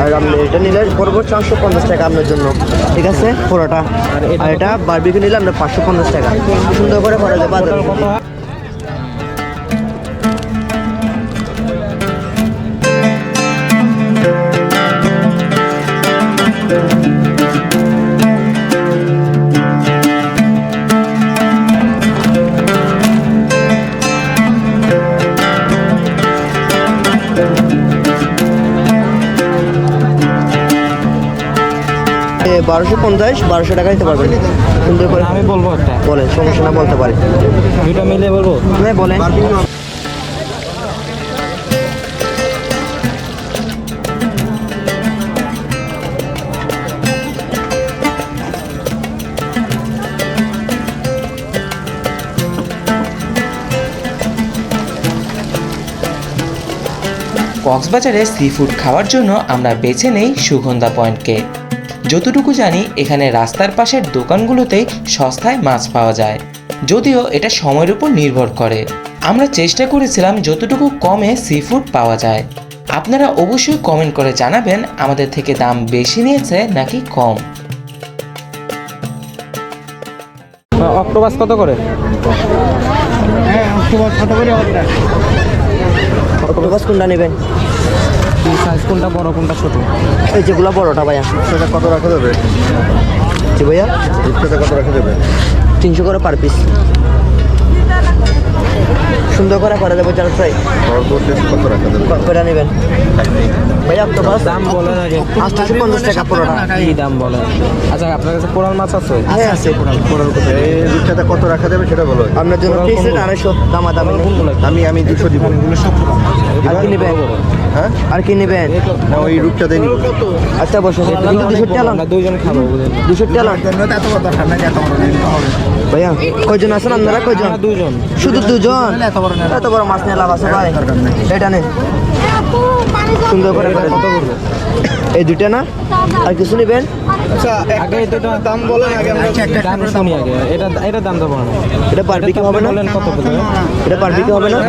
আর আপনি এটা নিলে পড়বো 450 টাকা আপনার জন্য, ঠিক আছে পুরোটা। আর এটা বারবিকিউ নিলে আপনার 550 টাকা। সুন্দর করে করা যাবে। কত? 1250, 1200 টাকা দিতে পারবেন। সুন্দর করে আমি বলবো একটা, বলেন, সমস্যা না বলতে পারে। দুইটা মিলে বলবো। হ্যাঁ বলেন। কক্সবাজারে সি ফুড খাওয়ার জন্য আমরা বেছে নেই সুগন্ধা পয়েন্টকে। যতটুকু জানি এখানে রাস্তার পাশের দোকানগুলোতেই সস্তায় মাছ পাওয়া যায়, যদিও এটা সময়ের উপর নির্ভর করে। আমরা চেষ্টা করেছিলাম যতটুকু কমে সি ফুড পাওয়া যায়। আপনারা অবশ্যই কমেন্ট করে জানাবেন আমাদের থেকে দাম বেশি নিয়েছে নাকি কম। অক্টোপাস কত করে? অক্টোপাস কোনটা নেবেন? সাইজ কোনটা বড় কোনটা ছোট? এই যেগুলো বড়টা ভাইয়া। সেটা কত রাখা যাবে? জি ভাইয়া, সেটা কত রাখা যাবে? 300 করে পার পিস। সুন্দর করে করা যাবে জাল ফ্রাই। কত রাখা যাবে? কটা নেবেন ভাইয়া? অক্টোপাস দাম বলেন আগে। 850 টাকা পুরোটা। কি দাম বলেন? আচ্ছা, আপনার কাছে কোরাল মাছ আছে? হ্যাঁ আছে। এই রূপচাঁদা কত রাখা যাবে সেটা বলো। আপনার জন্য ফিক্সড 250 দামাদামি নেই। আমি 200 দিব। আর কি নেবেন? হ্যাঁ, আর কি নেবেন? না ওই রূপচাঁদাই নিব। আচ্টা বসুন। 200 টাকা আমরা দুইজন খাবো। 200 টাকা ভাইয়া। কয়জন আছেন আপনারা? কয়জন? আমরা দুইজন। শুধু দুজন? এত বড় মাছ নিয়ে লাভ আছে ভাই। এটা নেন। সুন্দর করে কত করবো? এই দুইটা না, আর কিছু নেবেন? আগে দুটো দাম বলেন, আগে আমরা দাম শুনি আগে। এটা দাম দেবো না। এটা বারবিকিউ হবে না? বলেন কত বলতে? এটা বারবিকিউ হবে না?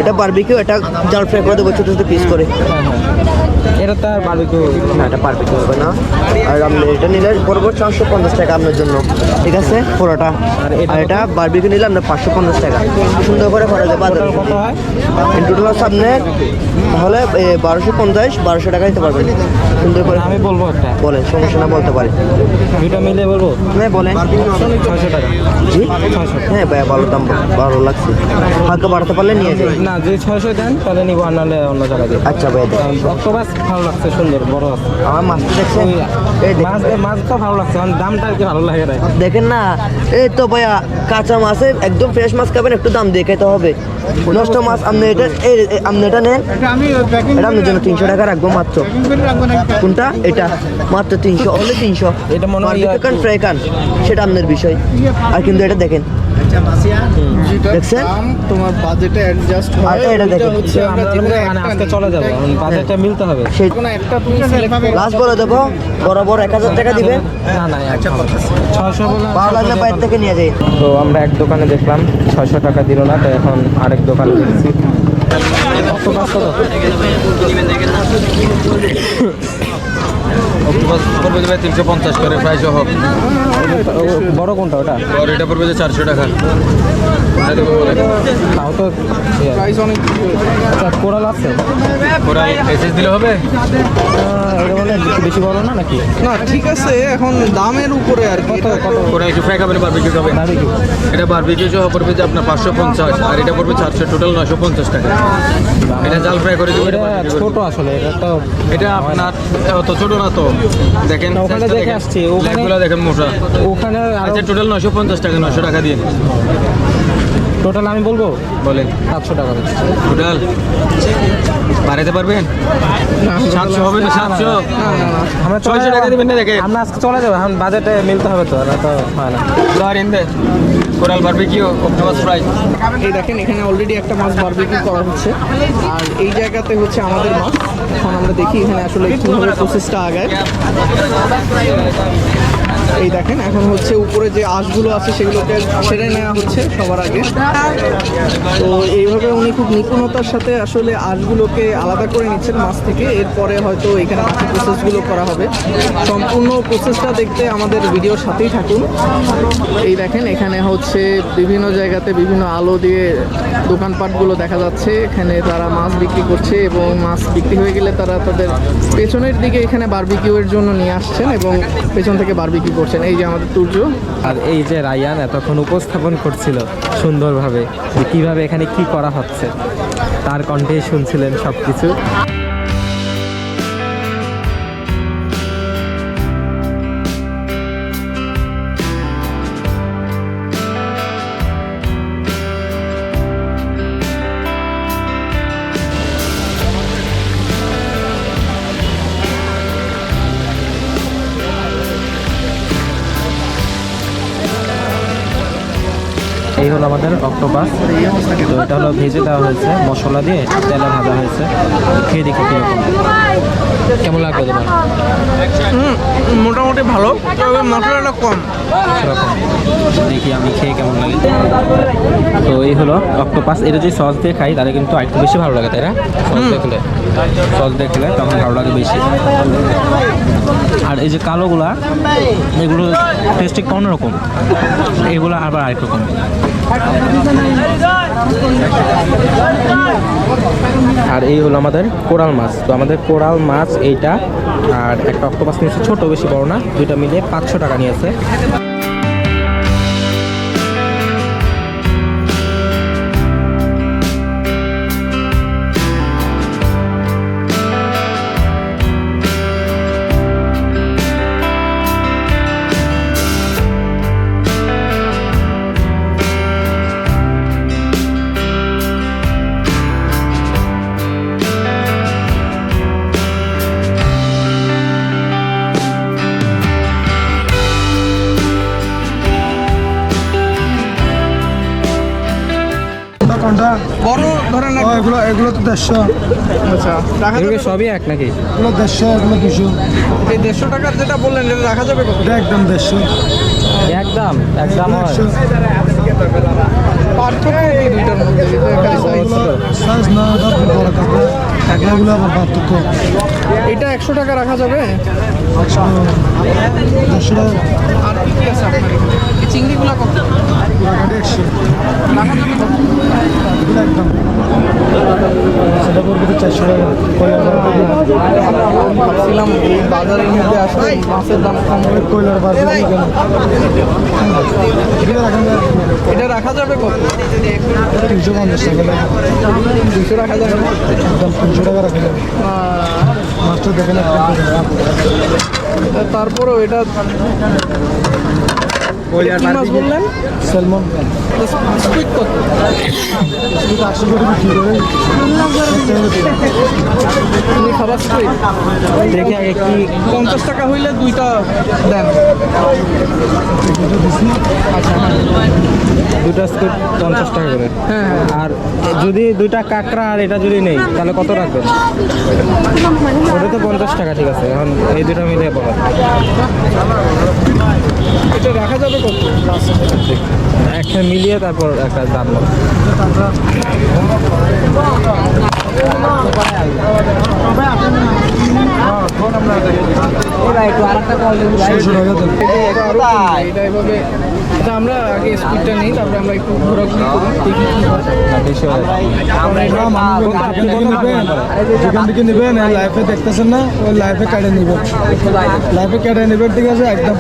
এটা বারবিকিউ, এটা জাল ফ্রাই করে দেবো ছোট ছোট পিস করে। এটা তো আর বারবিকিউ না, এটা বারবিকিউ হবে না। আর আপনি এটা নিলে পড়বো 450 টাকা আপনার জন্য, ঠিক আছে পুরোটা। আর এটা বারবিকিউ নিলে আপনার 550 টাকা। সুন্দর করে করা যাবে। কত হয়? টোটাল সামনে তাহলে 1250, 1200 টাকা দিতে পারবেন। সুন্দর করে আমি বলবো একটা, বলেন, সমস্যা না বলতে পারে। দুইটা মিলে বলবো। হ্যাঁ বলেন। 600 টাকা। জি 600। হ্যাঁ ভাইয়া, ভালো দাম, ভালো লাগছে। হালকা বাড়াতে পারলে নিয়ে যাই। না, যে 600 দেন তাহলে নিবো, আর নাহলে অন্য জায়গায় দিই। আচ্ছা ভাইয়া দেন। অক্টোপাস ভালো লাগছে, সুন্দর বড় আছে। আমার মাছটা দেখছেন? এই দেখেন। মাছ তো ভালো লাগছে, মানে দামটা আর কি ভালো লাগে না। দেখেন না, এই তো ভাইয়া কাঁচা মাছে একদম ফ্রেশ মাছ খাবেন, একটু দাম দিয়ে খেতে হবে। নষ্ট মাছ আপনি এটা আপনি এটা নেন, এটা আপনার জন্য 300 টাকা রাখবো মাত্র। কোনটা? এটা মাত্র 300, অনলি 300। এটা মনে হয় কান ফ্রাই কান, সেটা আপনার বিষয়। আর কিন্তু এটা দেখেন, দেখছেন তোমার বাজেটে অ্যাডজাস্ট আর এটা দেখেন। মানে আজকে চলে যাবো, বাজেটটা মিলতে হবে। সেই একটা তুমি সিলেক্ট লাস্ট বলে দেবো, বরাবর 1000 টাকা দিবেন। না না, 600 বলে। ভালো লাগলে বাইরে থেকে নিয়ে যাই। তো আমরা এক দোকানে দেখলাম 600 টাকা দিল না, তো এখন আরেক দোকানে দেখছি। অক্টোপাস কত? অক্টোপাস পড়বে যে 350 করে প্রাইস সহ। বড় কোনটা ওটা? আর এটা পড়বে যে 400 টাকা। তাও তো প্রাইস অনেক। আচ্ছা, কোরাল আছে? ওরা এসএস দিলে হবে? এটা বলে বেশি বড় না নাকি? না ঠিক আছে, এখন দামের উপরে আর কি। কত? ওরা একটু ফ্রাই খাবেন, বারবিকিউ খাবেন। বারবিকিউ এটা বারবিকিউ সহ পড়বে যে আপনার 550, আর এটা পড়বে 400, টোটাল 950 টাকা। এটা জাল ফ্রাই করে দেবো। এটা ছোট আসলে, এটা তো এটা আপনার অত ছোট না তো, দেখেন ওখানে size টা দেখে আসছি, ওখানে লেগগুলো দেখেন মোটা। ওখানে আচ্ছা, টোটাল 950 টাকা, 900 টাকা দিয়ে টোটাল আমি বলবো বলেন। 700 টাকা দিচ্ছি। টোটাল বাড়াতে পারবেন? 700 হবে না? 700 আমরা 600 টাকা দিবেন না? দেখেন আমরা আজকে চলে যাবো, এখন বাজেটে মিলতে হবে তো, না তো হয় না। ধরেন দে কোরাল বারবিকিউ, অক্টোপাস ফ্রাই। এই দেখেন, এখানে অলরেডি একটা মাছ বারবিকিউ করা হচ্ছে, আর এই জায়গাতে হচ্ছে আমাদের মাছ। এখন আমরা দেখি এখানে আসলে কিভাবে প্রসেসটা আগায়। এই দেখেন এখন হচ্ছে উপরে যে আঁশগুলো আছে সেগুলোকে ছেড়ে নেওয়া হচ্ছে সবার আগে। তো এইভাবে উনি খুব নিপুণতার সাথে আসলে আঁশগুলোকে আলাদা করে নিচ্ছেন মাছ থেকে। এরপরে হয়তো এখানে বাকি প্রসেসগুলো করা হবে। সম্পূর্ণ প্রসেসটা দেখতে আমাদের ভিডিওর সাথেই থাকুন। এই দেখেন এখানে হচ্ছে বিভিন্ন জায়গাতে বিভিন্ন আলো দিয়ে দোকানপাটগুলো দেখা যাচ্ছে। এখানে তারা মাছ বিক্রি করছে এবং মাছ বিক্রি হয়ে গেলে তারা তাদের পেছনের দিকে এখানে বারবিকিউয়ের জন্য নিয়ে আসছেন এবং পেছন থেকে বারবিকিউ করছেন। এই যে আমাদের তুর্য, আর এই যে রায়ান এতক্ষণ উপস্থাপন করছিল সুন্দরভাবে যে কীভাবে এখানে কি করা হচ্ছে, তার কণ্ঠে শুনছিলেন সব কিছু। এই হলো আমাদের অক্টোপাস। তো এটা হলো ভেজে দেওয়া হয়েছে মশলা দিয়ে, তেলে ভাজা হয়েছে। খেয়ে দেখি কীরকম, কেমন লাগবে তোমার? মোটামুটি ভালো, তবে মশলাটা কম। সেরকম দেখি আমি খেয়ে কেমন লাগে। তো এই হলো অক্টোপাস। এটা যদি সস দিয়ে খাই তাহলে কিন্তু আরেকটু বেশি ভালো লাগে, তাই না? সস দিয়ে খেলে তখন ভালো লাগে বেশি। আর এই যে কালোগুলা, এগুলো টেস্ট একটু অন্যরকম, এগুলো আবার আরেক রকম। আর এই হলো আমাদের কোরাল মাছ। তো আমাদের কোরাল মাছ এইটা, আর একটা অক্টোপাস নিয়েছে ছোট, বেশি বড় না, দুইটা মিলিয়ে 500 টাকা নিয়েছে। বড় ধরেন না, এগুলো তো 150, আচ্ছা রাখা যাবে? এগুলো সবই এক নাকি? এগুলো 150, এগুলো 200, এই 150 টাকার যেটা বললেন এটা রাখা যাবে কত? এটা একদম 150, একদম একদম হয়। পার্থক্য কি দুইটার মধ্যে? এটা খালি size। সাইজ না, এটা বড় কাপড়, এগুলো আবার পার্থক্য। এটা 100 টাকা রাখা যাবে? 100 টাকা, আর কি কি আছে আপনার? এই চিংড়িগুলো কত পুরাকাটি 100, রাখা যাবে কত? এগুলো একদম সেটা পড়বে তো 400 টাকা। ভাবছিলাম এই বাজারের মধ্যে আসলে মাছের দাম কম হবে। কয়লার পারবে কেন? এগুলো রাখেন না, এটা রাখা যাবে কত? 350 টাকা, 200 রাখা যাবে না? একদম 300 টাকা রাখেন। মাছটা দেখেন তারপরেও এটা কি মাছ বললেন? স্যালমন স্কুইড কত? 180 করে বিক্রি করে। তুমি খাবার স্কুইড দেখে আগে কি 50 টাকা হইলে দুইটা দেন। আচ্ছা দুটা স্কুপ 50 টাকা করে। হ্যাঁ হ্যাঁ। আর যদি দুইটা কাঁকড়া আর এটা যদি নেই তাহলে কত রাখবেন? ওটা তো 50 টাকা, ঠিক আছে। এখন এই দুটো মিলিয়ে বলো। এটা রাখা যাবে কত? একটা মিলিয়ে তারপর একটা দাম বলো। এটা এভাবে এটা আমরা আগে স্পিডটা নেই, তারপরে আমরা একটু ঘোরাঘুরি করি, দেখি কি হয়। বেশি হয়। যেখান থেকে নেবেন লাইফে দেখতেছেন না, ওই লাইফে কেটে নেবেন, লাইফে কেটে নেবেন, ঠিক আছে। একদম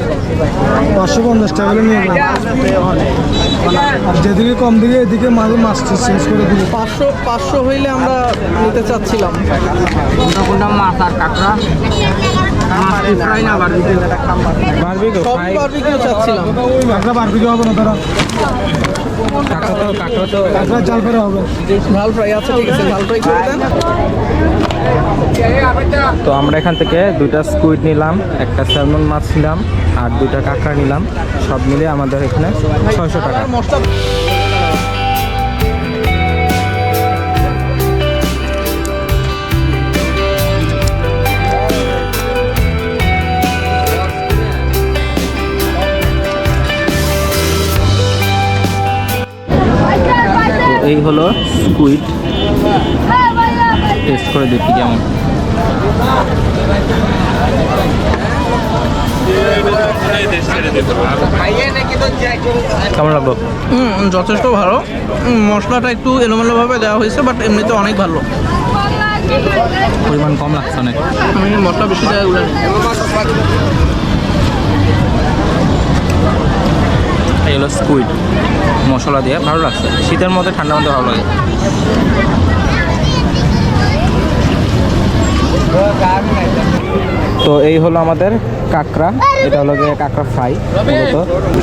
550 টাকা করে নিয়ে নেবেন। আর যেদিকে কম দিকে এদিকে মাঝে মাছটা শেষ করে দিবে। 500 হইলে আমরা নিতে চাচ্ছিলাম। বারবিকিউ সব ফ্রাই, বারবিকিউ চাচ্ছিলাম। কাঁকড়া বারবিকিউ হবে না, তারা কাঁকড়া তো কাঁকড়া জাল ফেরা হবে। ঝাল ফ্রাই আছে, ঠিক আছে, ঝাল ফ্রাই করে দেন। তো আমরা এখান থেকে দুইটা স্কুইড নিলাম, একটা স্যালমন মাছ নিলাম, আর দুইটা কাঁকড়া নিলাম। সব মিলে আমাদের এখানে 600 টাকা। মশলা এই হলো স্কুইড, টেস্ট করে দেখি কেমন। কেমন লাগলো? যথেষ্ট ভালো। মশলাটা একটু এলোমেলোভাবে দেওয়া হয়েছে, বাট এমনিতে অনেক ভালো। পরিমাণ কম লাগছে অনেক। আমি মশলা বেশি দেওয়া এগুলো নেই। এই হলো স্কুইড, মশলা দিয়ে ভালো লাগছে। শীতের মধ্যে ঠান্ডার মধ্যে ভালো লাগে। তো এই হলো আমাদের কাঁকড়া, এটা হলো গিয়ে কাঁকড়া ফ্রাই। মূলত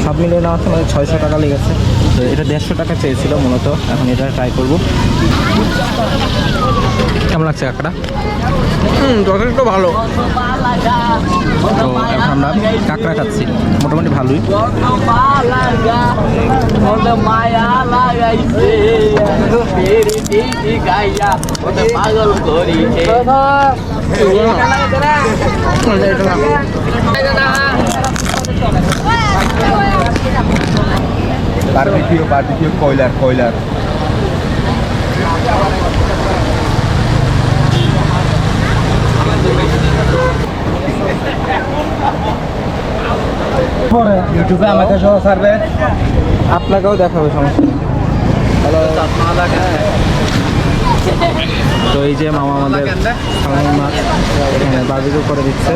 সব মিলিয়ে নেওয়ার সময় 600 টাকা লেগেছে। তো এটা 150 টাকা চেয়েছিল মূলত, এখন এটা ট্রাই করব। কেমন লাগছে কাঁকড়া? যথেষ্ট ভালো। তো এখন আমরা কাঁকড়া খাচ্ছি, মোটামুটি ভালোই। বারবিকিউ কয়লার ইউটিউবে আমাকে সহ ছাড়বে, আপনাকেও দেখাবে, সমস্যা নেই। তো এই যে মামা আমাদের সালামি মাছ এখানে বারবিকিউ করে দিচ্ছে।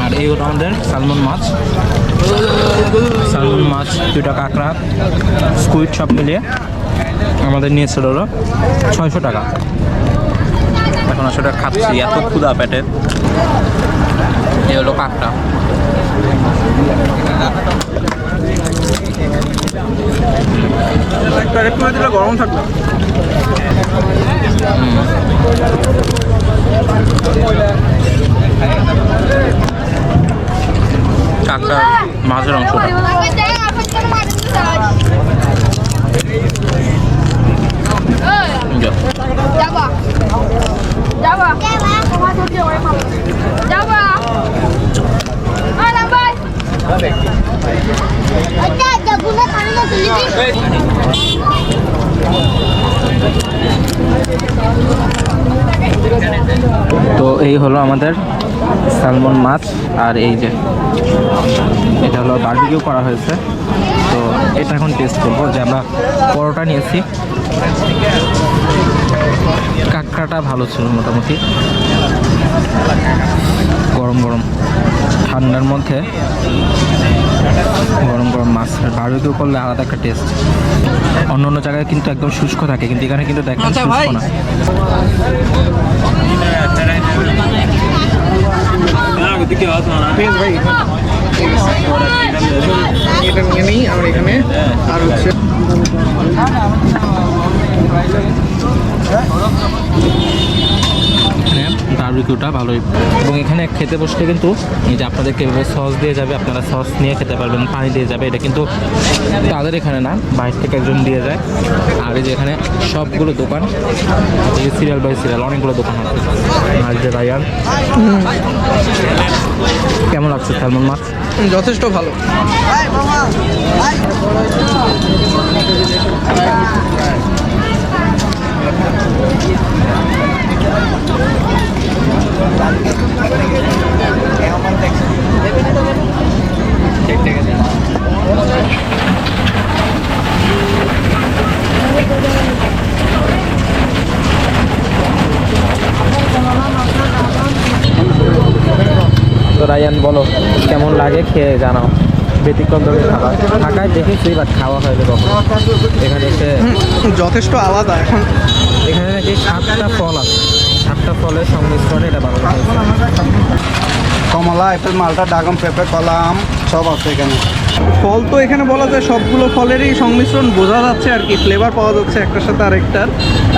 আর এই হলো আমাদের সালমন মাছ, 2টা কাঁকড়া, স্কুইড সব মিলিয়ে আমাদের নিয়েছিল হলো 600 টাকা। এখন আসলে খাচ্ছি, এত ক্ষুধা পেটে। এই হলো কাঁকড়া। একটু দিলে গরম থাকবে। কাঁকড়া মাছের অংশটা তো এই হলো আমাদের সালমন মাছ। আর এই যে এটা হলো বারবিকিউ করা হয়েছে। তো এটা এখন টেস্ট করবো। যে আমরা পরোটা নিয়েছি, কাঁকড়াটা ভালো ছিল মোটামুটি। গরম গরম ঠান্ডার মধ্যে গরম গরম মাছ বারবিকিউ করলে আলাদা একটা টেস্ট। অন্য অন্য জায়গায় কিন্তু একদম শুষ্ক থাকে, কিন্তু এখানে কিন্তু দেখেন শুষ্ক না। এটা নিয়ে নিই আমরা এখানে। আর হচ্ছে এখানে বারবিকিউটা ভালোই। এবং এখানে খেতে বসলে কিন্তু এই যে আপনাদেরকে এভাবে সস দিয়ে যাবে, আপনারা সস নিয়ে খেতে পারবেন, পানি দিয়ে যাবে। এটা কিন্তু তাদের এখানে না, বাইরে থেকে একজন দিয়ে যায়। আর এই যে এখানে সবগুলো দোকান, এই সিরিয়াল বাই সিরিয়াল অনেকগুলো দোকান আছে। আর যে রায়ান, কেমন লাগছে সালমন মাছ? যথেষ্ট ভালো। তো রায়ান বলো কেমন লাগে, খেয়ে জানাও। ব্যতিক্রম ধরনের খাবার ঢাকায় দেখেছি, বাট খাওয়া হয়নি কখনো। এখানে এসে যথেষ্ট আলাদা। এখন এখানে নাকি 7টা ফল আছে, 7টা ফলের সংমিশ্রণে এটা বানানো হয়েছে। কমলা, আপেল, মালটা, ড্রাগন, পেঁপে, কলা, আম সব আছে এখানে। ফল তো এখানে বলা যায় সবগুলো ফলেরই সংমিশ্রণ বোঝা যাচ্ছে আর কি, ফ্লেভার পাওয়া যাচ্ছে একটার সাথে আরেকটার।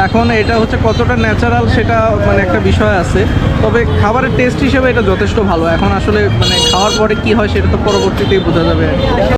এখন এটা হচ্ছে কতটা ন্যাচারাল সেটা মানে একটা বিষয় আছে, তবে খাবারের টেস্ট হিসেবে এটা যথেষ্ট ভালো। এখন আসলে মানে খাওয়ার পরে কি হয় সেটা তো পরবর্তীতেই বোঝা যাবে।